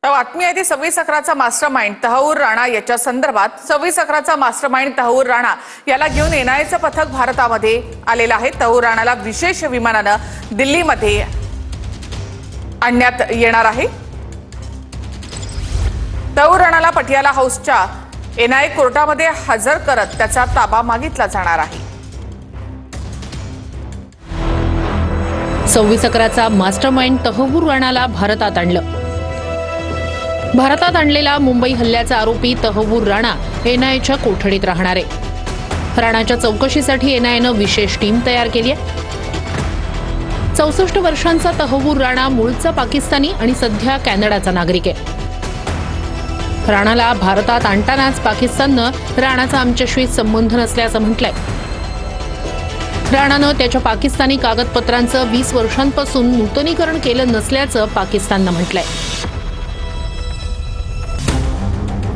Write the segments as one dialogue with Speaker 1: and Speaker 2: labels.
Speaker 1: तर बातमी आहे ती 26/11चा मास्टरमाइंड तहव्वूर राणा याच्या संदर्भात 26/11चा मास्टरमाइंड तहव्वूर राणा याला घेऊन एनआयएचं पथक भारतामध्ये आलेलं आहे। तहव्वूर राणाला विशेष विमानानं दिल्लीमध्ये आणण्यात येणार आहे। तहव्वूर राणाला पटियाला हाऊसच्या एनआयए कोर्टामध्ये हजर करत त्याचा ताबा मागितला जाणार आहे।
Speaker 2: 26/11चा मास्टरमाइंड तहव्वूर राणाला भारतात आणलं। भारतात आणलेला मुंबई हल्ल्याचा आरोपी तहव्वूर राणा एनआयएच्या कोठडीत राहणार आहे। राणाच्या चौकशीसाठी एनआयएनं विशेष टीम तयार केली आहे। 64 वर्षांचा तहव्वूर राणा मूळचा पाकिस्तानी आणि सध्या कॅनडाचा नागरिक आहे। राणाला भारतात आणतानाच पाकिस्ताननं राणाचा आमच्याशी संबंध नसल्याचं म्हटलंय। राणानं त्याच्या पाकिस्तानी कागदपत्रांचं 20 वर्षांपासून नूतनीकरण केलं नसल्याचं पाकिस्ताननं म्हटलंय।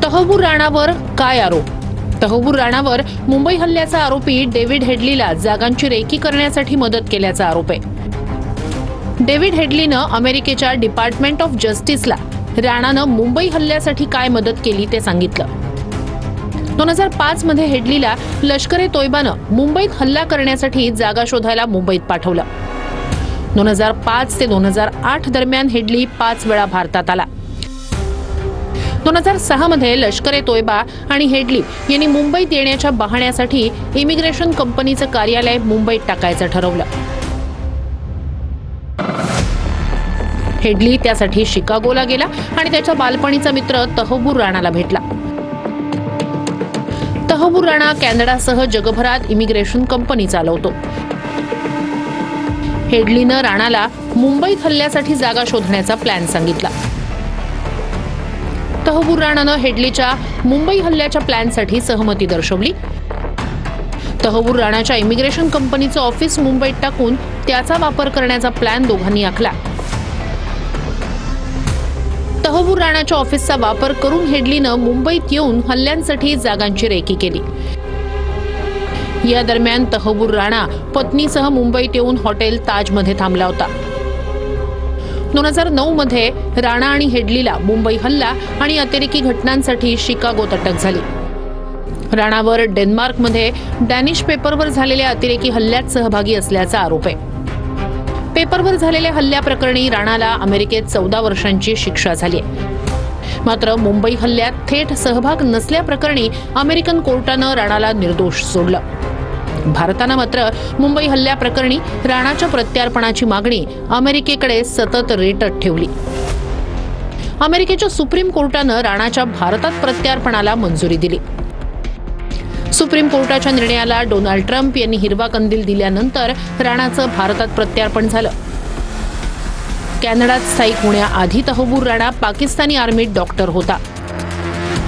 Speaker 2: तहव्वूर राणावर काय आरोप? तहव्वूर राणावर मुंबई हल्ल्याचा आरोपी डेव्हिड हेडलीला जागांची रेकी करण्यासाठी मदत केल्याचा आरोप आहे। डेव्हिड हेडलीनं अमेरिकेच्या डिपार्टमेंट ऑफ जस्टिसला राणानं मुंबई हल्ल्यासाठी काय मदत केली ते सांगितलं। 2005 मध्ये हेडलीला लष्कर-ए-तोयबानं मुंबईत हल्ला करण्यासाठी जागा शोधायला मुंबईत पाठवलं। 2005 ते 2008 दरम्यान हेडली 5 वेळा भारतात आला। 2006 मध्ये लष्कर-ए-तोयबा आणि हेडली यांनी मुंबईत येण्याच्या बहाण्यासाठी इमिग्रेशन कंपनीचं कार्यालय मुंबईत टाकायचं ठरवलं। हेडली त्यासाठी शिकागोला गेला आणि त्याच्या बालपणीचा मित्र तहव्वूर राणाला भेटला। तहव्वूर राणा कॅनडासह जगभरात इमिग्रेशन कंपनी चालवतो। हेडलीनं राणाला मुंबईत हल्ल्यासाठी जागा शोधण्याचा प्लॅन सांगितला। तहव्वूर राणानं हेडलीच्या मुंबई हल्ल्याच्या प्लॅनसाठी सहमती दर्शवली। तहव्वूर राणाच्या इमिग्रेशन कंपनीचं ऑफिस मुंबईत टाकून त्याचा वापर करण्याचा प्लॅन दोघांनी आखला। तहव्वूर राणाच्या ऑफिसचा वापर करून हेडलीनं मुंबईत येऊन हल्ल्यांसाठी जागांची रेकी केली। या दरम्यान तहव्वूर राणा पत्नीसह मुंबईत येऊन हॉटेल ताजमध्ये थांबला होता। 2009 मध्ये राणा आणि हेडलीला मुंबई हल्ला आणि अतिरेकी घटनांसाठी शिकागोत अटक झाली। राणावर डेन्मार्कमध्ये डॅनिश पेपरवर झालेल्या अतिरेकी हल्ल्यात सहभागी असल्याचा आरोप आहे। पेपरवर झालेल्या हल्ल्याप्रकरणी राणाला अमेरिकेत 14 वर्षांची शिक्षा झाली आहे। मात्र मुंबई हल्ल्यात थेट सहभाग नसल्याप्रकरणी अमेरिकन कोर्टानं राणाला निर्दोष सोडलं। भारतानं मात्र मुंबई हल्ल्याप्रकरणी राणाच्या प्रत्यार्पणाची मागणी अमेरिकेकडे सतत रेटत ठेवली। अमेरिकेच्या सुप्रीम कोर्टानं राणाच्या भारतात प्रत्यार्पणाला मंजुरी दिली। सुप्रीम कोर्टाच्या निर्णयाला डोनाल्ड ट्रम्प यांनी हिरवा कंदील दिल्यानंतर राणाचं भारतात प्रत्यार्पण झालं। कॅनडात स्थायिक होण्याआधी तहव्वूर राणा पाकिस्तानी आर्मीत डॉक्टर होता।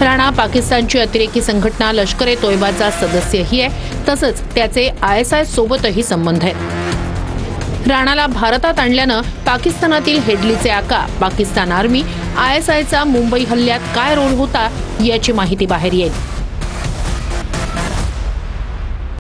Speaker 2: राणा पाकिस्तानची अतिरेकी संघटना लष्कर-ए-तोयबाचा सदस्यही आहे, तसंच त्याचे ISI सोबतही संबंध आहेत। राणाला भारतात आणल्यानं पाकिस्तानातील हेडलीचे आका, पाकिस्तान आर्मी, ISIचा मुंबई हल्ल्यात काय रोल होता याची माहिती बाहेर येईल।